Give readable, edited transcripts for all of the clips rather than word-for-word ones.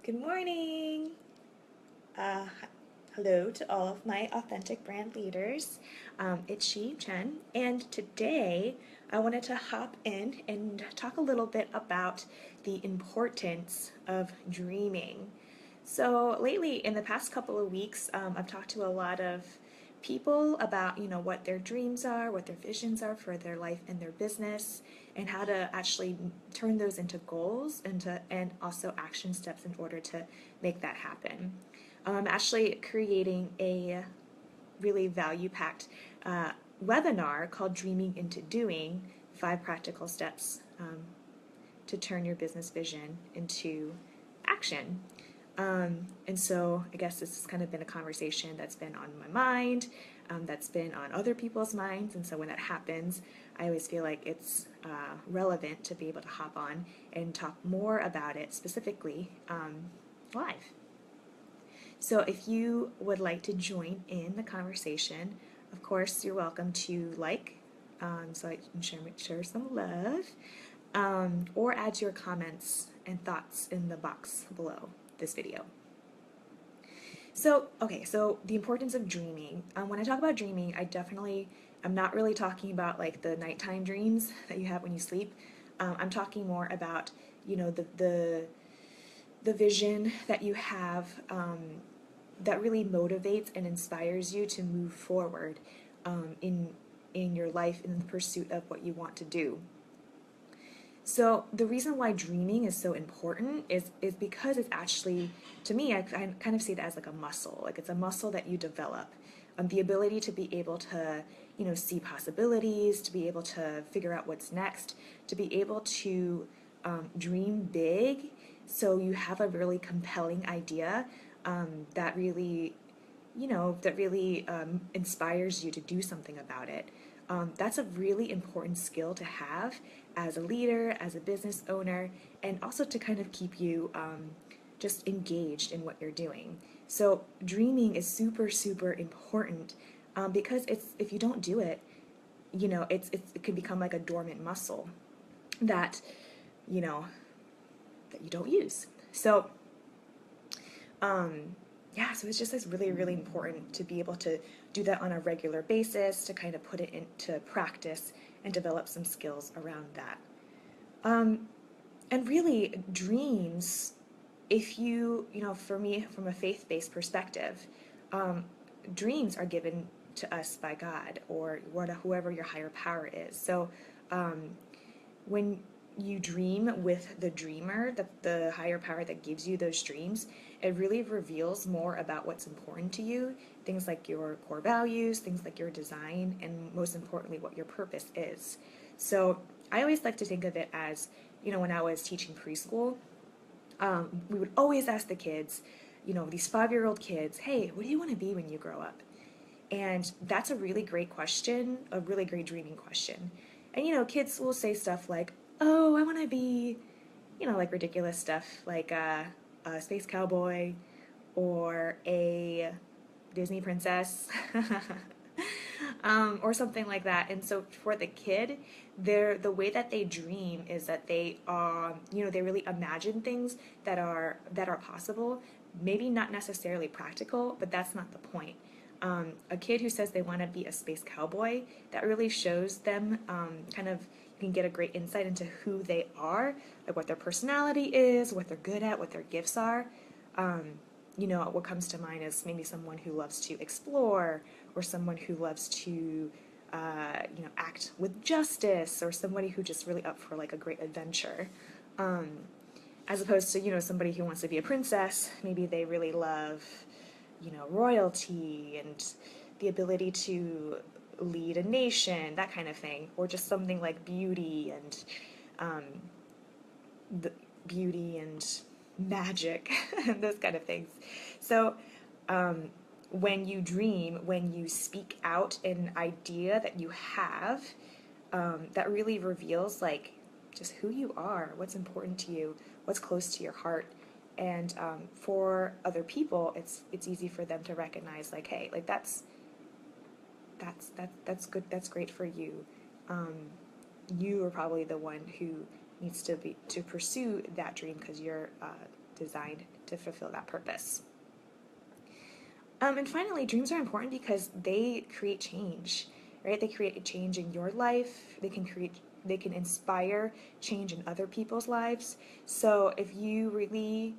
Good morning. Uh, Hello to all of my authentic brand leaders. It's Shi Chen, and today I wanted to hop in and talk a little bit about the importance of dreaming. So lately, in the past couple of weeks, I've talked to a lot of people about what their dreams are, what their visions are for their life and their business, and how to actually turn those into goals and also action steps in order to make that happen. I'm actually creating a really value-packed uh, webinar called Dreaming into Doing: 5 Practical Steps to Turn Your Business Vision into Action. And so I guess this has kind of been a conversation that's been on my mind, that's been on other people's minds. And so when that happens, I always feel like it's relevant to be able to hop on and talk more about it specifically live. So if you would like to join in the conversation, of course, you're welcome to so I can share some love, or add your comments and thoughts in the box below this video. So, okay, so the importance of dreaming. When I talk about dreaming, I'm not really talking about like the nighttime dreams that you have when you sleep. I'm talking more about, the vision that you have that really motivates and inspires you to move forward in your life in the pursuit of what you want to do. So the reason why dreaming is so important is because it's actually, to me, I kind of see it as like a muscle. Like it's a muscle that you develop. The ability to be able to, see possibilities, to be able to figure out what's next, to be able to dream big, so you have a really compelling idea that really, inspires you to do something about it. That's a really important skill to have as a leader, as a business owner, and also to kind of keep you just engaged in what you're doing. So dreaming is super, super important because if you don't do it, it can become like a dormant muscle that, you know, that you don't use. So yeah, so it's just like really, really important to be able to do that on a regular basis, to kind of put it into practice and develop some skills around that. And really, dreams, if for me, from a faith-based perspective, dreams are given to us by God or whoever your higher power is. So when you dream with the dreamer, the higher power that gives you those dreams, it really reveals more about what's important to you, things like your core values, things like your design, and most importantly, what your purpose is. So I always like to think of it as, when I was teaching preschool, we would always ask the kids, these 5-year-old kids, hey, what do you want to be when you grow up? And that's a really great question, a really great dreaming question. And kids will say stuff like, oh, I want to be, like ridiculous stuff like a space cowboy or a Disney princess. Or something like that. And so for the kid, the way that they dream is that they really imagine things that are possible. Maybe not necessarily practical, but that's not the point. A kid who says they want to be a space cowboy, that really shows them kind of, you can get a great insight into who they are, like what their personality is, what they're good at, what their gifts are. What comes to mind is maybe someone who loves to explore, or someone who loves to, act with justice, or somebody who just really up for like a great adventure. As opposed to, somebody who wants to be a princess, maybe they really love, royalty and the ability to lead a nation, that kind of thing, or just something like the beauty and magic, and those kind of things. So when you dream, when you speak out an idea that you have, that really reveals like just who you are, what's important to you, what's close to your heart. And for other people, it's easy for them to recognize like, hey, like that's good, that's great for you. You are probably the one who needs to pursue that dream because you're designed to fulfill that purpose. And finally, dreams are important because they create change, right? They create a change in your life. They can inspire change in other people's lives. So if you really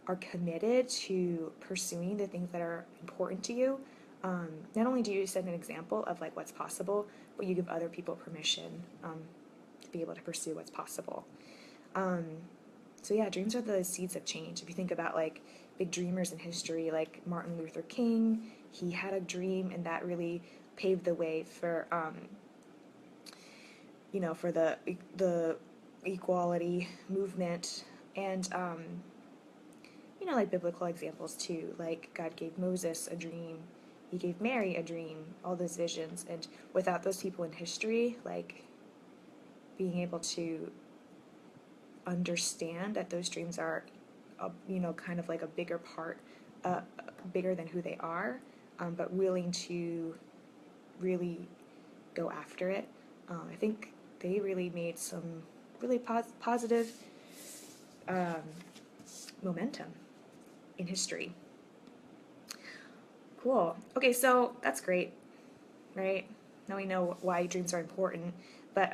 are committed to pursuing the things that are important to you, not only do you set an example of like what's possible, but you give other people permission to be able to pursue what's possible. So yeah, dreams are the seeds of change. If you think about like big dreamers in history, like Martin Luther King, he had a dream, and that really paved the way for for the equality movement, and like biblical examples too. Like God gave Moses a dream, He gave Mary a dream, all those visions, and without those people in history, like being able to understand that those dreams are, kind of like a bigger part, bigger than who they are, but willing to really go after it. I think they really made some really positive momentum in history. Cool. Okay, so that's great, right? Now we know why dreams are important, but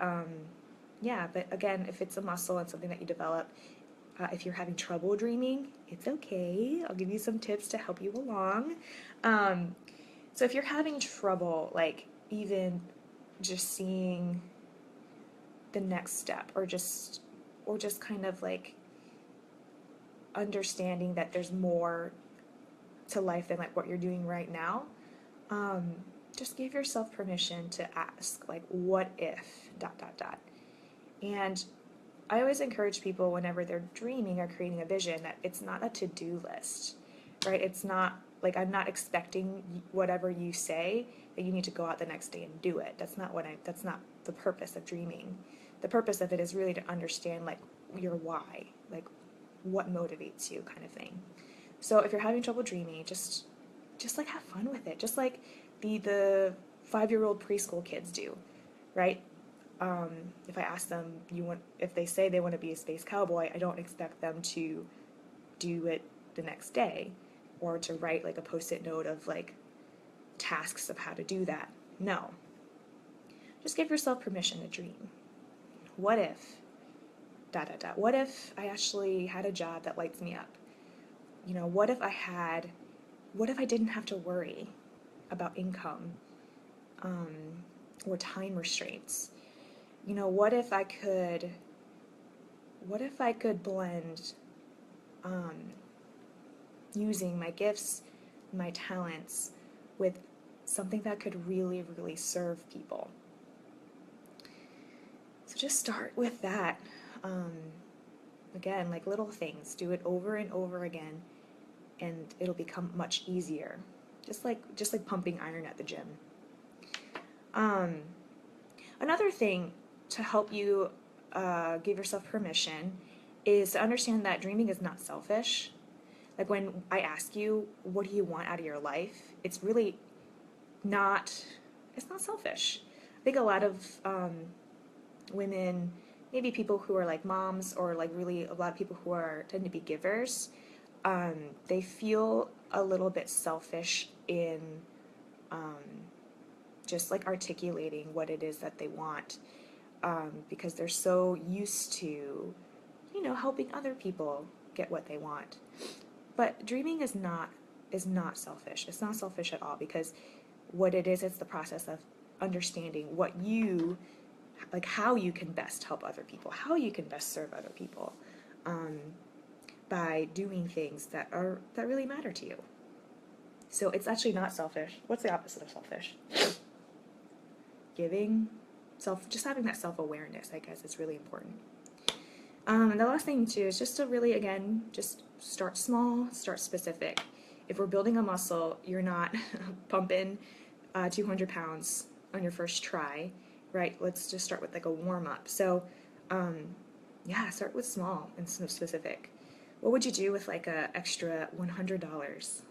yeah, but again, if it's a muscle and something that you develop, if you're having trouble dreaming, it's okay. I'll give you some tips to help you along. So if you're having trouble, like even just seeing the next step, or just kind of like understanding that there's more to life than like what you're doing right now, just give yourself permission to ask, like, what if ... And I always encourage people whenever they're dreaming or creating a vision that it's not a to-do list, right? It's not like, I'm not expecting whatever you say that you need to go out the next day and do it. That's not the purpose of dreaming. The purpose of it is really to understand like your why, like what motivates you, kind of thing. So if you're having trouble dreaming, just like have fun with it. Just like the 5-year-old preschool kids do, right? If I ask them, if they say they want to be a space cowboy, I don't expect them to do it the next day, or to write like a post-it note of like tasks of how to do that. No. Just give yourself permission to dream. What if ... What if I actually had a job that lights me up? What if I didn't have to worry about income, or time restraints? What if I could blend using my gifts, my talents, with something that could really, really serve people? So just start with that. Again, like little things, do it over and over again, and it'll become much easier. Just like pumping iron at the gym. Another thing to help you give yourself permission is to understand that dreaming is not selfish. Like when I ask you, what do you want out of your life? It's really not, it's not selfish. I think a lot of women, maybe people who are like moms, or like really a lot of people who tend to be givers, they feel a little bit selfish in just like articulating what it is that they want, because they're so used to, helping other people get what they want. But dreaming is not selfish. It's not selfish at all, because what it is, it's the process of understanding how you can best help other people, how you can best serve other people, by doing things that really matter to you. So it's actually not selfish. What's the opposite of selfish? Giving, just having that self-awareness, I guess, is really important. And the last thing too is just to really, again, just start small, start specific. If we're building a muscle, you're not pumping 200 pounds on your first try, right? Let's just start with like a warm-up. So start with small and specific. What would you do with like a extra $100,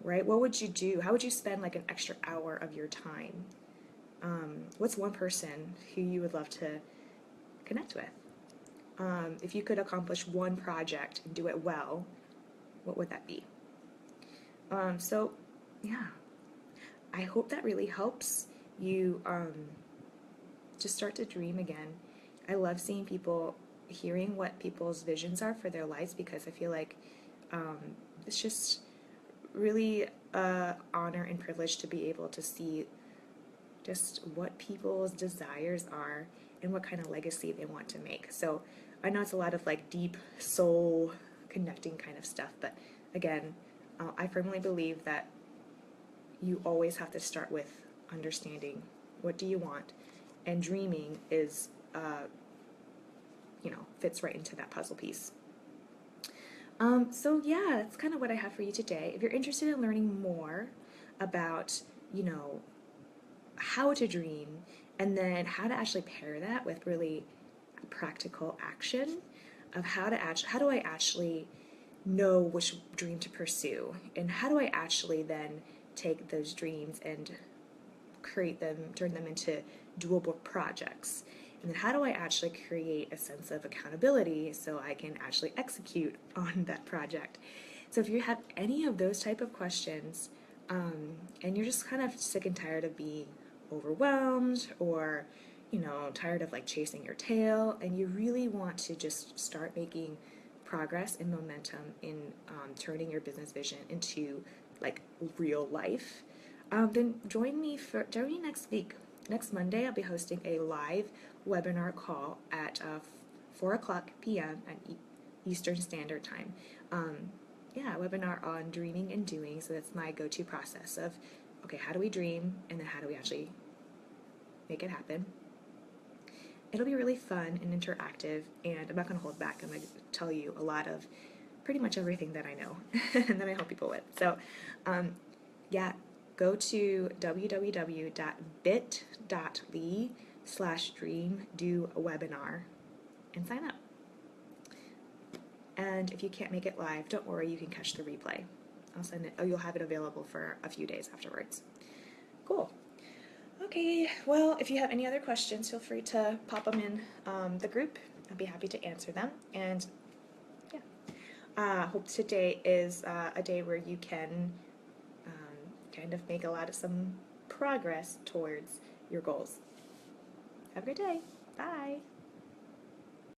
right? What would you do? How would you spend like an extra hour of your time? What's one person who you would love to connect with? If you could accomplish one project and do it well, what would that be? So, yeah, I hope that really helps you just start to dream again. I love seeing people, hearing what people's visions are for their lives, because I feel like um, it's just really honor and privilege to be able to see just what people's desires are and what kind of legacy they want to make. So I know it's a lot of like deep soul connecting kind of stuff, but again, I firmly believe that you always have to start with understanding what do you want, and dreaming is, fits right into that puzzle piece. So yeah, that's kind of what I have for you today. If you're interested in learning more about, you know, how to dream and then how to actually pair that with really practical action of how do I actually know which dream to pursue, and how do I actually then take those dreams and create them, turn them into doable projects. And then how do I actually create a sense of accountability so I can actually execute on that project? So if you have any of those type of questions, and you're just kind of sick and tired of being overwhelmed, or tired of like chasing your tail, and you really want to just start making progress and momentum in turning your business vision into like real life, then join me next week. Next Monday, I'll be hosting a live webinar call at 4 o'clock p.m. at Eastern Standard Time. Yeah, a webinar on dreaming and doing. So that's my go-to process of, okay, how do we dream, and then how do we actually make it happen? It'll be really fun and interactive, and I'm not going to hold back. I'm going to tell you a lot of pretty much everything that I know and that I help people with. So, yeah, go to www.bit.ly/dreamdowebinar and sign up. And if you can't make it live, don't worry, you can catch the replay. I'll send it. Oh, you'll have it available for a few days afterwards. Cool. Okay, well, if you have any other questions, feel free to pop them in the group. I'd be happy to answer them. And yeah, hope today is a day where you can kind of make some progress towards your goals. Have a great day. Bye.